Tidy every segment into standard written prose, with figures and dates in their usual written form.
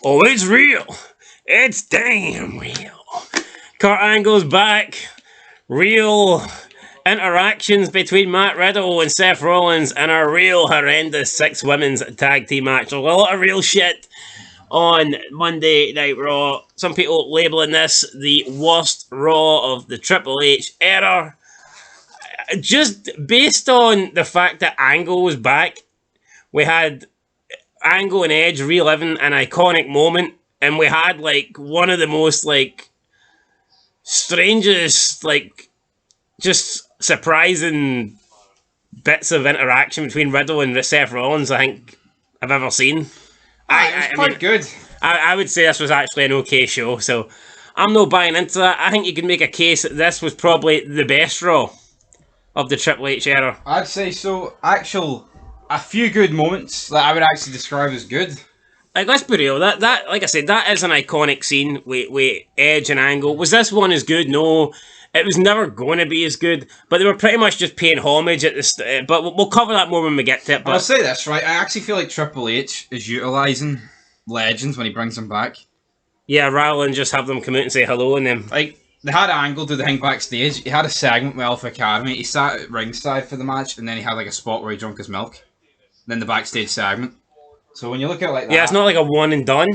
Oh, it's real. It's damn real. Kurt Angle's back. Real interactions between Matt Riddle and Seth Rollins in a real horrendous 6 women's tag team match. There's a lot of real shit on Monday Night Raw. Some people labeling this the worst Raw of the Triple H era. Just based on the fact that Angle was back, we had Angle and Edge reliving an iconic moment, and we had like one of the most like strangest, like just surprising bits of interaction between Riddle and Seth Rollins I think I've ever seen. It was quite good. I would say this was actually an okay show, so I'm not buying into that. I think you could make a case that this was probably the best Raw of the Triple H era. I'd say so. A few good moments that I would actually describe as good. Like, let's be real, that like I said, that is an iconic scene with Edge and Angle. Was this one as good? No. It was never going to be as good, but they were pretty much just paying homage at this. But we'll cover that more when we get to it. But I'll say this, right? I actually feel like Triple H is utilising legends when he brings them back. Yeah, rather than just have them come out and say hello and then... Like, they had Angle do the thing backstage. He had a segment with Alpha Academy. He sat at ringside for the match, and then he had like a spot where he drank his milk. Then the backstage segment. So when you look at it like that... Yeah, it's not like a one and done.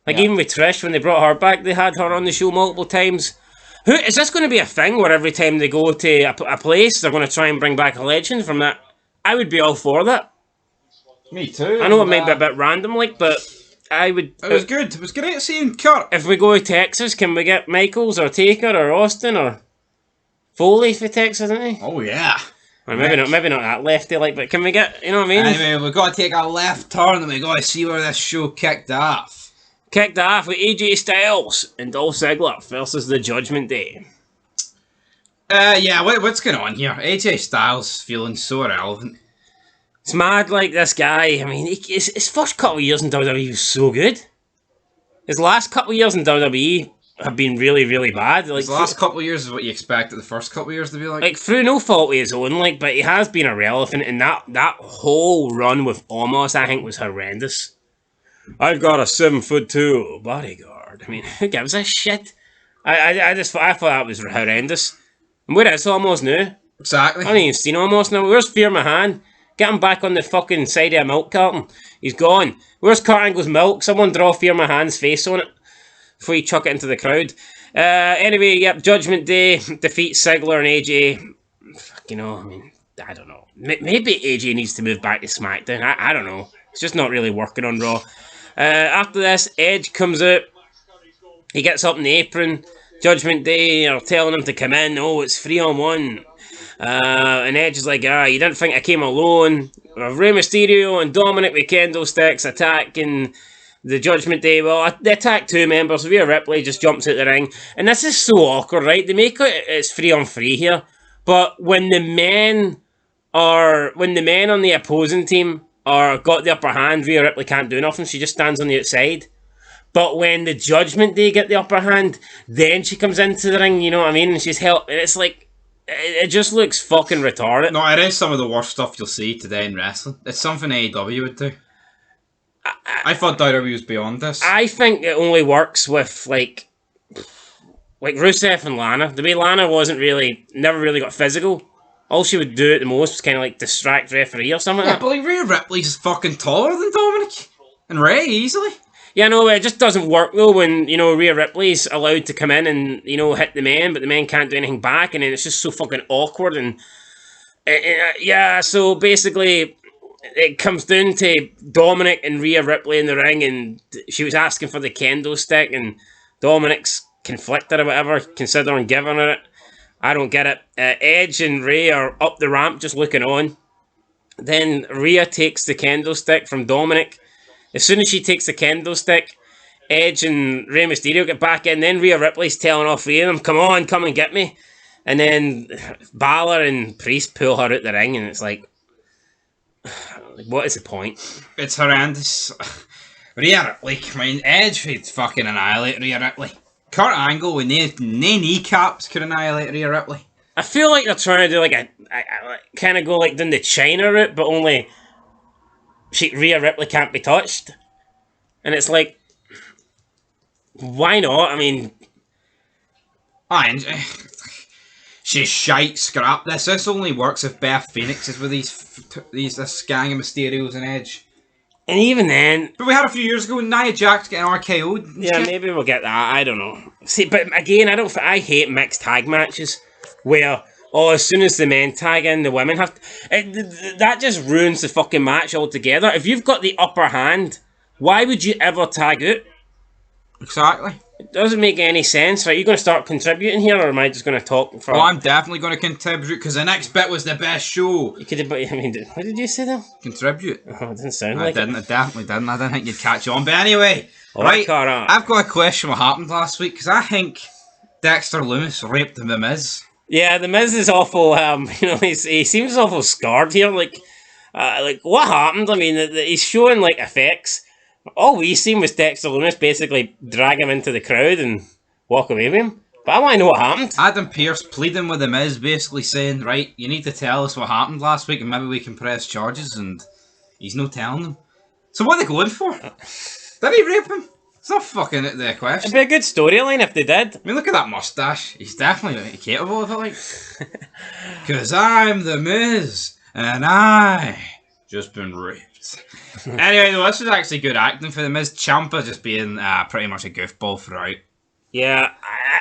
Like, even with Trish, when they brought her back, they had her on the show multiple times. Is this going to be a thing where every time they go to a place, they're going to try and bring back a legend from that? I would be all for that. Me too. I know it might be a bit random, like, but I would... It was good. It was great seeing Kurt. If we go to Texas, can we get Michaels or Taker or Austin or Foley for Texas, isn't he? Oh, yeah. Or maybe not that lefty, like, but can we get, you know what I mean? Anyway, we've got to take a left turn and we've got to see where this show kicked off. Kicked off with AJ Styles and Dolph Ziggler versus the Judgment Day. Yeah, what's going on here? AJ Styles feeling so irrelevant. It's mad, like, this guy. I mean, his first couple of years in WWE was so good. His last couple of years in WWE have been really, really bad. Like, his last couple of years is what you expected the first couple of years to be like. Like, through no fault of his own, like, but he has been irrelevant, and that whole run with Omos, I think, was horrendous. I've got a 7'2" bodyguard. I mean, who gives a shit? I thought that was horrendous. And where is Omos now? Exactly. I haven't even seen Omos now. Where's Fear Mahan? Get him back on the fucking side of a milk carton. He's gone. Where's Kurt Angle's milk? Someone draw Fear Mahan's face on it before you chuck it into the crowd. Anyway, yep, Judgment Day defeats Ziggler and AJ. You know, I mean, I don't know. Maybe AJ needs to move back to SmackDown. I don't know. It's just not really working on Raw. After this, Edge comes out. He gets up in the apron. Judgment Day are telling him to come in. Oh, it's 3-on-1. And Edge is like, you didn't think I came alone. Rey Mysterio and Dominic with candlesticks attacking the Judgment Day. Well, they attack 2 members. Rhea Ripley just jumps out the ring. And this is so awkward, right? They make it's 3-on-3 here. But when the men on the opposing team got the upper hand, Rhea Ripley can't do nothing. She just stands on the outside. But when the Judgment Day get the upper hand, then she comes into the ring, you know what I mean? And she's helped. And it's like, it just looks fucking retarded. No, it is some of the worst stuff you'll see today in wrestling. It's something AEW would do. I thought WWE was beyond this. I think it only works with, like Rusev and Lana. The way Lana never really got physical. All she would do at the most was kind of like distract referee or something like that. But like Rhea Ripley's fucking taller than Dominic. And Ray, easily. Yeah, no, it just doesn't work though when, you know, Rhea Ripley's allowed to come in and, you know, hit the man, but the man can't do anything back, and then it's just so fucking awkward. And yeah, so basically it comes down to Dominic and Rhea Ripley in the ring, and she was asking for the kendo stick, and Dominic's conflicted or whatever, considering giving her it. I don't get it. Edge and Rey are up the ramp just looking on. Then Rhea takes the candlestick from Dominic. As soon as she takes the candlestick, Edge and Rey Mysterio get back in. Then Rhea Ripley's telling all 3 of them, come on, come and get me. And then Balor and Priest pull her out the ring, and it's like, what is the point? It's horrendous. Rhea Ripley, I mean, Edge would fucking annihilate Rhea Ripley. Kurt Angle with no kneecaps could annihilate Rhea Ripley. I feel like they're trying to do like a kind of go like down the China route, but only Rhea Ripley can't be touched. And it's like, why not? I mean, she's shite. Scrap this. This only works if Beth Phoenix is with this gang of Mysterios and Edge. and even then, But we had a few years ago when Nia Jax getting RKO'd. yeah, maybe we'll get that. I don't know. See, but again, I hate mixed tag matches where, as soon as the men tag in, the women have that just ruins the fucking match altogether. If you've got the upper hand, why would you ever tag out? Exactly. It doesn't make any sense. Right, are you going to start contributing here, or am I just going to talk for... Well, I'm definitely going to contribute, because the next bit was the best show. You could have... I mean, what did you say there? Contribute. Oh, it didn't sound I like didn't. it. I definitely didn't. I didn't think you'd catch on. But anyway, Right, I've got a question what happened last week, because I think Dexter Lumis raped The Miz. Yeah, the Miz is awful. He seems awful scarred here. Like what happened? I mean, he's showing like effects. All we seen was Dexter Lumis basically drag him into the crowd and walk away with him. But I want to know what happened. Adam Pearce pleading with The Miz, basically saying, right, you need to tell us what happened last week and maybe we can press charges, and he's no telling them. So what are they going for? Did he rape him? It's not fucking the question. It'd be a good storyline if they did. I mean, look at that mustache. He's definitely capable of it, like. Because I'm The Miz, and I just been raped. Anyway, though, this was actually good acting for The Miz. Ciampa just being pretty much a goofball throughout. Yeah,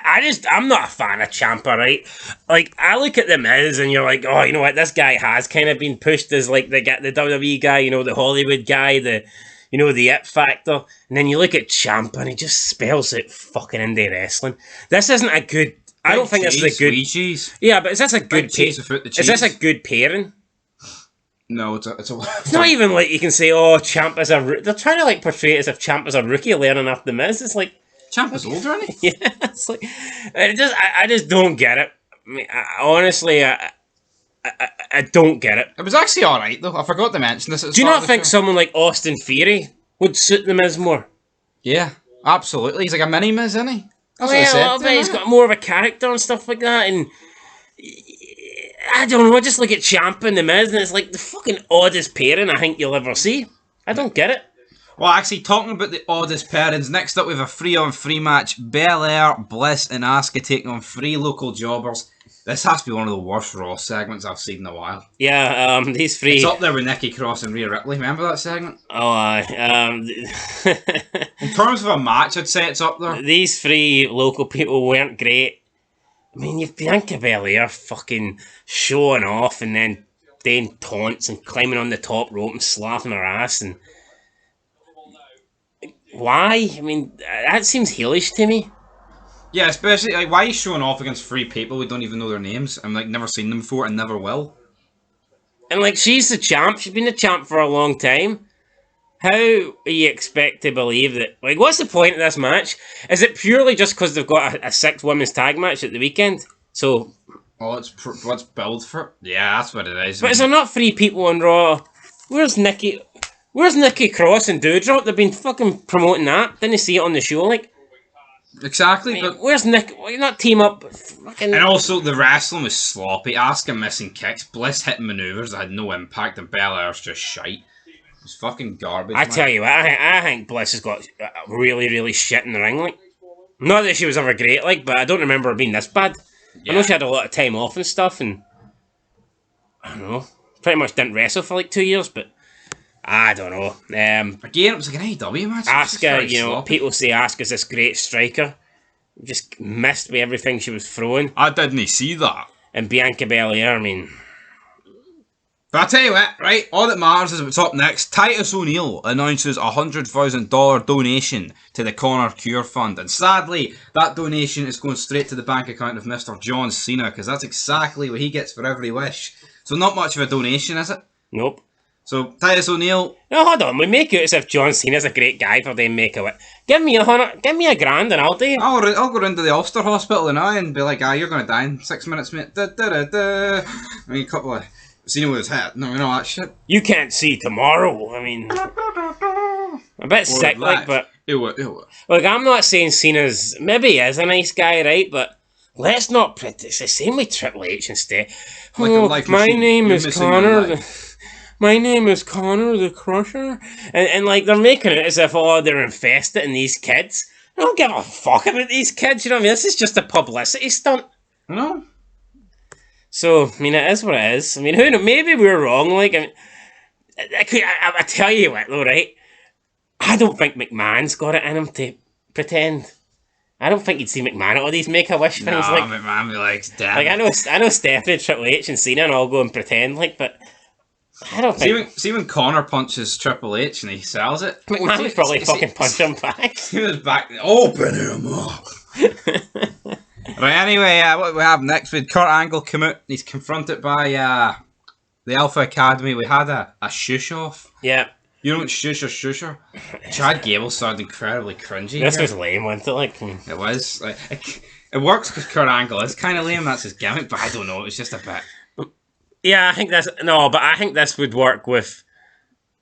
I'm not a fan of Ciampa, right? Like, I look at The Miz and you're like, oh, you know what, this guy has kind of been pushed as like the WWE guy, you know, the Hollywood guy, the it factor. And then you look at Ciampa and he just spells it fucking indie wrestling. This isn't a good... I don't think this is a good... Sweet cheese. Yeah, but is this a good... cheese without the Is this a cheese. good pairing? No, it's a... It's not even like you can say, oh, Ciampa's a... They're trying to like portray it as if Ciampa's a rookie learning off The Miz. It's like... Ciampa's older, isn't he? Yeah, it's like... I just don't get it. I mean, honestly, I don't get it. It was actually alright, though. I forgot to mention this. Do you not think someone like Austin Theory would suit The Miz more? Yeah, absolutely. He's like a mini Miz, isn't he? That's what I said. I bet he's got more of a character and stuff like that, and... I don't know, I just look at Ciampa and The Miz, and it's like the fucking oddest pairing I think you'll ever see. I don't get it. Well, actually, talking about the oddest pairings, next up we have a 3-on-3 match. Belair, Bliss, and Asuka taking on 3 local jobbers. This has to be one of the worst Raw segments I've seen in a while. Yeah, these 3... It's up there with Nikki Cross and Rhea Ripley. Remember that segment? Oh, aye. In terms of a match, I'd say it's up there. These 3 local people weren't great. I mean, you've Bianca Belair fucking showing off and then doing taunts and climbing on the top rope and slapping her ass, and... Why? I mean, that seems heelish to me. Yeah, especially, like, why are you showing off against 3 people we don't even know their names? I'm, like, never seen them before and never will. And, like, she's the champ. She's been the champ for a long time. How are you expect to believe that... Like, what's the point of this match? Is it purely just because they've got a 6 women's tag match at the weekend? So... Oh, what's billed for it? Yeah, that's what it is. But is there not 3 people on Raw? Where's Nikki Cross and Doudrop? They've been fucking promoting that. Didn't you see it on the show, like? Exactly, I mean, but... where's Nick? Why not team up? Fucking... And also, the wrestling was sloppy. Asuka missing kicks, Bliss hitting maneuvers that had no impact, and Belair's just shite. It was fucking garbage, I tell you what, I think Bliss has got really, really shit in the ring, like. Not that she was ever great, like, but I don't remember her being this bad. Yeah. I know she had a lot of time off and stuff, and... I don't know. Pretty much didn't wrestle for like 2 years, but... I don't know. Again, it was like an AEW match. Asuka, you know, sloppy. People say Asuka's this great striker. Just missed with everything she was throwing. I didn't see that. And Bianca Belair, I mean... But I'll tell you what, right? All that matters is what's up next. Titus O'Neil announces a $100,000 donation to the Connor Cure Fund. And sadly, that donation is going straight to the bank account of Mr. John Cena, because that's exactly what he gets for every wish. So not much of a donation, is it? Nope. So, Titus O'Neil... No, hold on. We make it as if John Cena's a great guy for them make it. Give me $100,000 and I'll do it. I'll go into the Ulster Hospital now and be like, you're going to die in 6 minutes, mate. Da, da, da, da. I mean, a couple of... Cena with his hat. No, you know that shit. You can't see tomorrow. I mean... a bit sick, like, but... Ew. Look, I'm not saying Cena's... Maybe he is a nice guy, right? But... Let's not... It's the same with Triple H instead. Oh, my name is Connor... my name is Connor the Crusher. And like, they're making it as if, oh, they're invested in these kids. I don't give a fuck about these kids, you know what I mean? This is just a publicity stunt. No. So, I mean, it is what it is. I mean, who knows? Maybe we're wrong. Like, I tell you what, though, right? I don't think McMahon's got it in him to pretend. I don't think you'd see McMahon at all these Make-A-Wish things. No, Like, McMahon be like, damn. like I know Stephanie, Triple H, and Cena and all go and pretend, like, but I don't think... See when Connor punches Triple H and he sells it? McMahon would probably fucking punch him back. He was back. Open him up. Right, anyway, what we have next with Kurt Angle come out. He's confronted by the Alpha Academy. We had a shush-off. Yeah. You know what shush or shusher? Chad Gable sounded incredibly cringy. This was lame, wasn't it? Like, it was. Like, it works because Kurt Angle is kind of lame. That's his gimmick, but I don't know. It was just a bit. Yeah, I think that's... No, but I think this would work with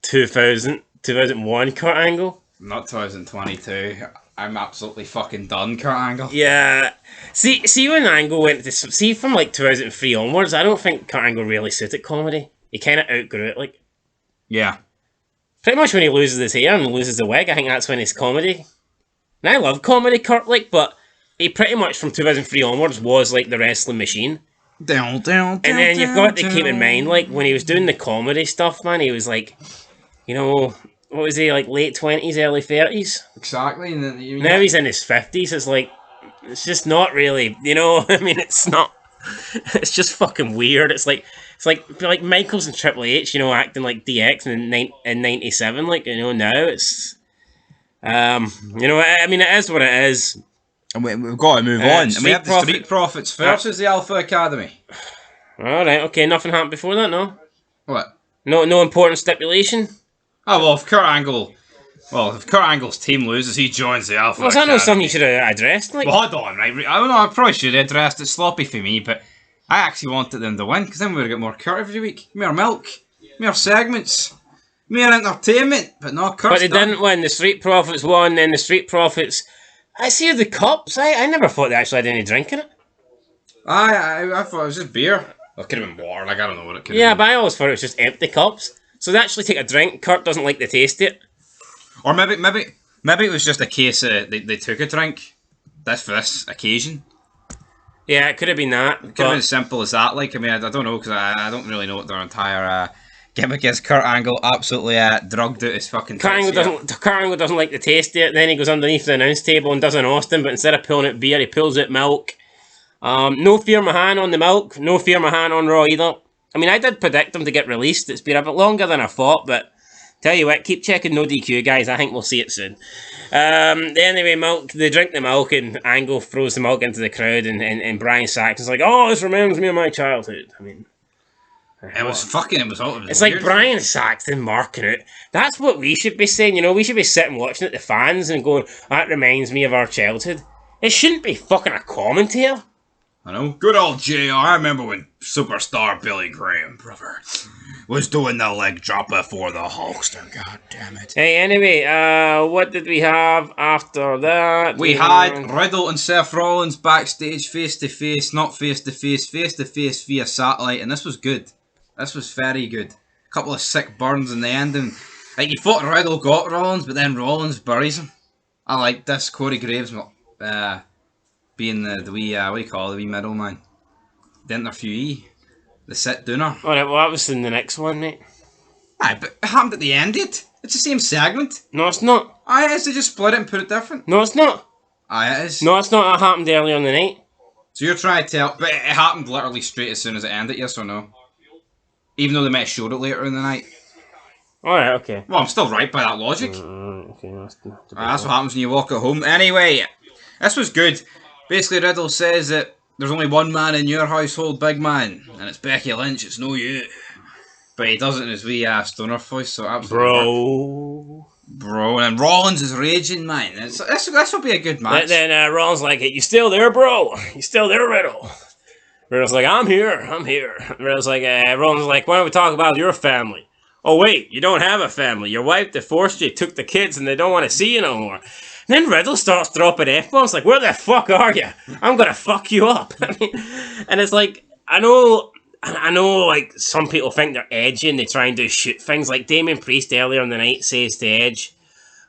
2001 Kurt Angle. Not 2022. I'm absolutely fucking done, Kurt Angle. Yeah. See when Angle went to... See, from like 2003 onwards, I don't think Kurt Angle really suited comedy. He kind of outgrew it, like... Yeah. Pretty much when he loses his hair and loses the wig, I think that's when he's comedy. And I love comedy, Kurt, like, but he pretty much from 2003 onwards was like the wrestling machine. Down, and then you've got to keep in mind, like, when he was doing the comedy stuff, man, he was like, you know, what was he, like, late 20s, early 30s? Exactly. And then now he's in his 50s, it's like, it's just not really, you know, I mean, it's not, it's just fucking weird. It's like Michaels and Triple H, you know, acting like DX in 97, like, you know, now it's, you know, I mean, it is what it is. And we've got to move on. And we have the Street Profits versus the Alpha Academy. Alright, okay, nothing happened before that, no? What? No important stipulation? Oh, well, if Kurt Angle's team loses, he joins the Alpha Academy. Well, that not something you should have addressed, like. Well, hold on, right? I don't know, I probably should have addressed it. Sloppy for me, but I actually wanted them to win, because then we would get more Kurt every week. More milk. More segments. More entertainment. But no, Kurt's But they didn't win. The Street Profits won, then the Street Profits... I see the cups. I never thought they actually had any drink in it. I thought it was just beer. Well, it could have been water, like, I don't know what it could have been. Yeah, but I always thought it was just empty cups. So they actually take a drink. Kurt doesn't like the taste of it. Or maybe it was just a case of they took a drink. That's for this occasion. Yeah, it could have been that. It could have been as simple as that. Like, I mean, I don't know, because I don't really know what their entire gimmick is. Kurt Angle absolutely drugged out his fucking Kurt Angle doesn't like the taste of it. Then he goes underneath the announce table and does an Austin, but instead of pulling out beer, he pulls out milk. No Fear Mahan on the milk. No Fear Mahan on Raw either. I mean, I did predict him to get released. It's been a bit longer than I thought, but tell you what, keep checking No DQ, guys. I think we'll see it soon. Anyway, they drink the milk, and Angle throws the milk into the crowd, and Brian Saxton's like, oh, this reminds me of my childhood. I mean... It was It's like Brian Saxton marking it. That's what we should be saying, you know. We should be sitting watching it, the fans, and going, that reminds me of our childhood. It shouldn't be fucking a commentator. I know. Good old JR. I remember when superstar Billy Graham, brother, was doing the leg dropper for the Hulkster. God damn it. Hey, anyway, what did we have after that? We had Riddle and Seth Rollins backstage face-to-face, not face-to-face, face-to-face via satellite, and this was good. This was very good. A couple of sick burns in the end, and like you thought Riddle got Rollins, but then Rollins buries him. I like this. Corey Graves being the wee what do you call it, the wee middleman, the interviewee, the sit downer. Alright, well that was in the next one, mate. Aye, but it happened at the end, it. It's the same segment. No, it's not. Aye, it is. They just split it and put it different. No, it's not. Aye, it is. No, it's not. That happened earlier in the night. So you're trying to tell, but it happened literally straight as soon as it ended, yes or no? Even though they might have showed it later in the night. Alright, okay. Well, I'm still right by that logic. Okay, That's what happens when you walk at home. Anyway, this was good. Basically, Riddle says that there's only one man in your household, big man, and it's Becky Lynch, it's no you. But he does it in his wee stoner voice, so absolutely. Bro, and Rollins is raging, man. This will be a good match. Then Rollins like, you still there, bro? You still there, Riddle? Riddle's like, I'm here. Riddle's like, Rollins like, why don't we talk about your family? Oh, wait, you don't have a family. Your wife divorced you, took the kids, and they don't want to see you no more. And then Riddle starts dropping F-bombs, like, where the fuck are you? I'm going to fuck you up. I mean, and it's like, I know And I know, like, some people think they're edgy and they try and do shoot things. Like Damien Priest earlier in the night says to Edge,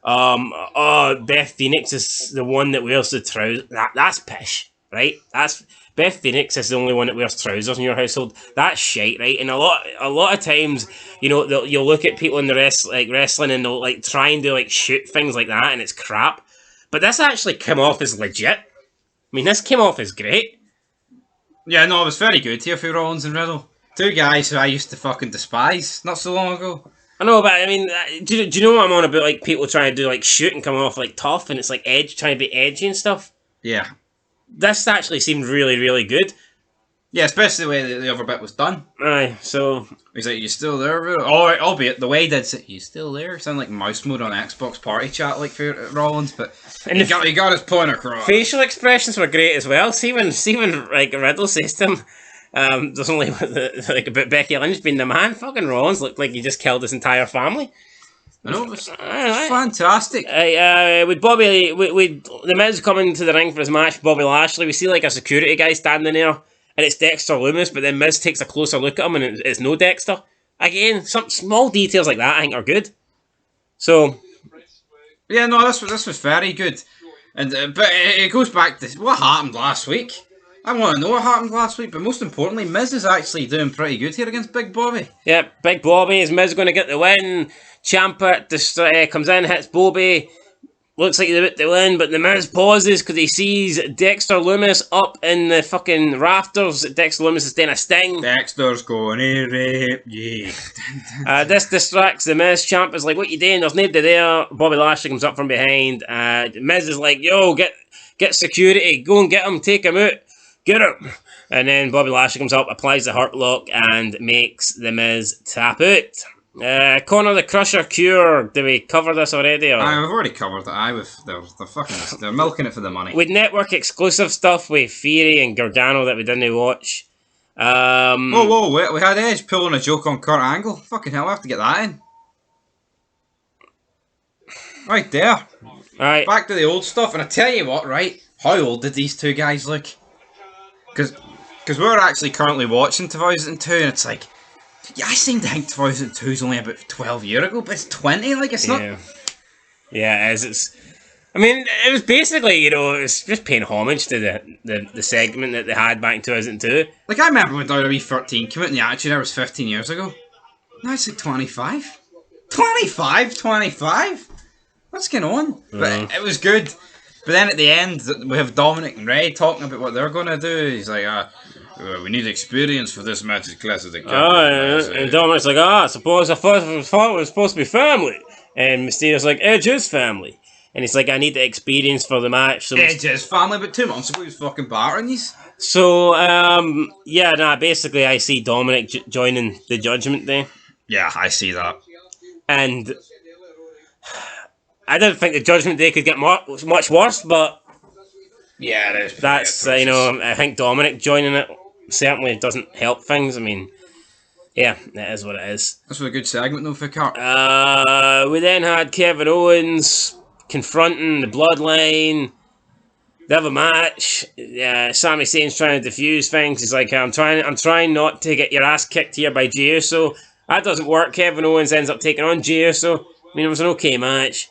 Beth Phoenix is the one that wears the trousers. That's pish, right? That's Beth Phoenix is the only one that wears trousers in your household. That's shite, right? And a lot of times, you know, you'll look at people in the wrestling and they'll like try and do like shoot things like that, and it's crap. But this actually came off as legit. I mean, this came off as great. Yeah, no, it was very good here for Rollins and Riddle. Two guys who I used to fucking despise not so long ago. I know, but I mean, do you know what I'm on about? Like, people trying to do, like, shoot and come off, like, tough, and it's, like, trying to be edgy and stuff. Yeah. This actually seemed really, really good. Yeah, especially the way the other bit was done. Aye, so... He's like, you still there, bro? Alright, albeit, the way he did say, you still there? Sound like mouse mode on Xbox party chat, like, for Rollins, but and he got his point across. Facial expressions were great as well. See when like, Riddle says to him, there's only like about Becky Lynch being the man. Fucking Rollins looked like he just killed his entire family. I know, it was fantastic. With Bobby, with the Miz coming to the ring for his match with Bobby Lashley, we see like a security guy standing there, and it's Dexter Lumis, but then Miz takes a closer look at him, and it's no Dexter. Again, some small details like that I think are good. So, yeah, no, this was very good, and but it goes back to what happened last week. I want to know what happened last week, but most importantly, Miz is actually doing pretty good here against Big Bobby. Yeah, Big Bobby. Is Miz going to get the win? Ciampa comes in, hits Bobby. Looks like they're about to win, but the Miz pauses because he sees Dexter Lumis up in the fucking rafters. Dexter Lumis is doing a sting. Dexter's going to rape you. This distracts the Miz. Ciampa's like, what you doing? There's nobody there. Bobby Lashley comes up from behind. Miz is like, yo, get security. Go and get him. Take him out. Get him! And then Bobby Lashley comes up, applies the Hurt Lock, and makes the Miz tap out. Connor the Crusher Cure. Did we cover this already? Or? We've already covered it. They're milking it for the money. With network exclusive stuff with Theory and Gargano that we didn't watch. Whoa, wait, we had Edge pulling a joke on Kurt Angle. Fucking hell, we have to get that in. Right there. Alright. Back to the old stuff, and I tell you what, right? How old did these two guys look? Because we're actually currently watching 2002, and it's like, yeah, I seem to think 2002 is only about 12 years ago, but it's 20, like, it's not... Yeah, it is. I mean, it was basically, you know, it's just paying homage to the segment that they had back in 2002. Like, I remember when WWE 13 came out, and the Attitude Era was 15 years ago. Now it's like 25. 25? What's going on? But it was good. But then at the end, we have Dominic and Ray talking about what they're going to do. He's like, we need experience for this match as class as they can. And Dominic's like, I thought it was supposed to be family. And Mysterio's like, Edge is family. And he's like, I need the experience for the match. So Edge is family, but 2 months ago he was fucking battering these. So, basically I see Dominic joining the Judgment Day. Yeah, I see that. And I didn't think the Judgment Day could get much worse, but yeah, it is. That's I think Dominic joining it certainly doesn't help things. I mean, yeah, it is what it is. This was a good segment though for Kurt. We then had Kevin Owens confronting the Bloodline. They have a match. Sami Zayn's trying to defuse things. He's like, I'm trying not to get your ass kicked here by Jey Uso. That doesn't work. Kevin Owens ends up taking on Jey Uso. I mean, it was an okay match.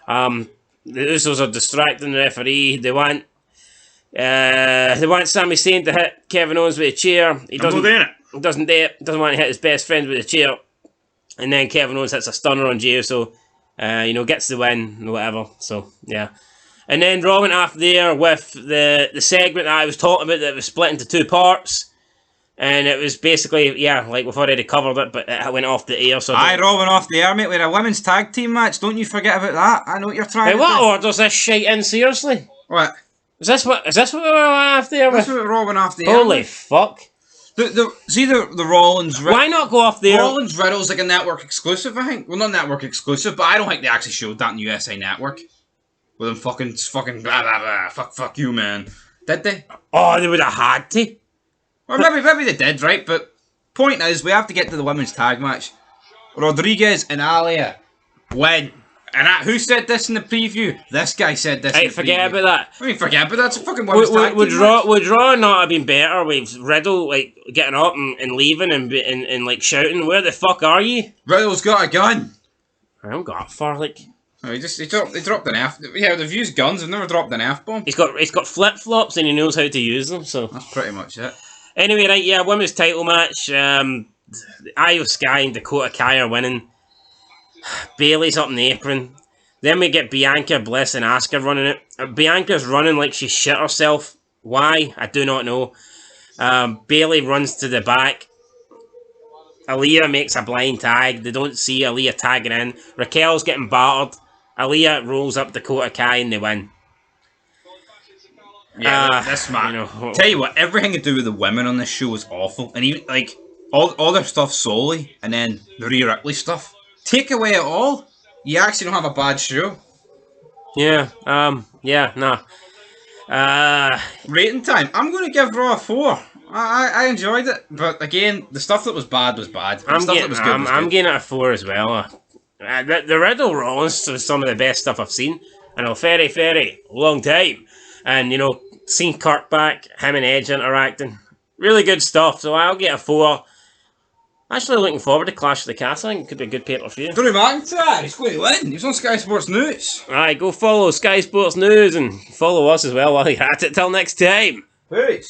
The Usos are distracting the referee. They want Sami Zayn to hit Kevin Owens with a chair. He doesn't do it. Doesn't want to hit his best friend with a chair. And then Kevin Owens hits a stunner on Jey Uso. Gets the win, whatever. So, yeah. And then Raw went after there with the segment that I was talking about that was split into 2 parts. And it was basically, like we've already covered it, but it went off the air. So Raw went off the air, mate, with a women's tag team match. Don't you forget about that. I know what you're trying to do. What order's this shite in, seriously? What? Is this what we went off the air with? That's what Raw went off the air Holy with. fuck. The Rollins... Why not go off the air? Rollins Riddle's like a network exclusive, I think. Well, not network exclusive, but I don't think they actually showed that in USA Network. With them fucking blah, blah, blah. Fuck you, man. Did they? Oh, they would have had to. Or maybe they did, right? But point is, we have to get to the women's tag match. Rodriguez and Alia win. And who said this in the preview? This guy said this. Hey, in the forget preview. about that. I mean, forget about that. It's a fucking women's tag Would team match. Raw not have been better with Riddle like getting up and leaving and like shouting, "Where the fuck are you?" Riddle's got a gun. I don't got far like. Oh, he dropped an F. Yeah, they've used guns. They've never dropped an F bomb. He's got flip flops and he knows how to use them. So That's pretty much it. anyway, right? Yeah, women's title match. Io Sky and Dakota Kai are winning. Bailey's up in the apron. Then we get Bianca, Bliss, and Asuka running it. Bianca's running like she shit herself. Why? I do not know. Bailey runs to the back. Aaliyah makes a blind tag. They don't see Aaliyah tagging in. Raquel's getting battered. Aaliyah rolls up Dakota Kai and they win. Yeah, that's smart. You know, Tell you what, everything to do with the women on this show is awful. And even, like, all their stuff solely, and then the Rhea Ripley stuff. Take away it all, you actually don't have a bad show. Yeah, nah. Rating time. I'm going to give Raw a 4. I enjoyed it, but again, the stuff that was bad was bad. The stuff that was good was I'm good. getting it a 4 as well. The Riddle Rollins is some of the best stuff I've seen in a very, very long time. And, you know, seeing Kirk back, him and Edge interacting. Really good stuff, so I'll get a 4. Actually looking forward to Clash of the Castle. I think it could be a good pay-per-view. Drew McIntyre, he's going to win. He was on Sky Sports News. Alright, go follow Sky Sports News and follow us as well while you're at it. Till next time. Peace.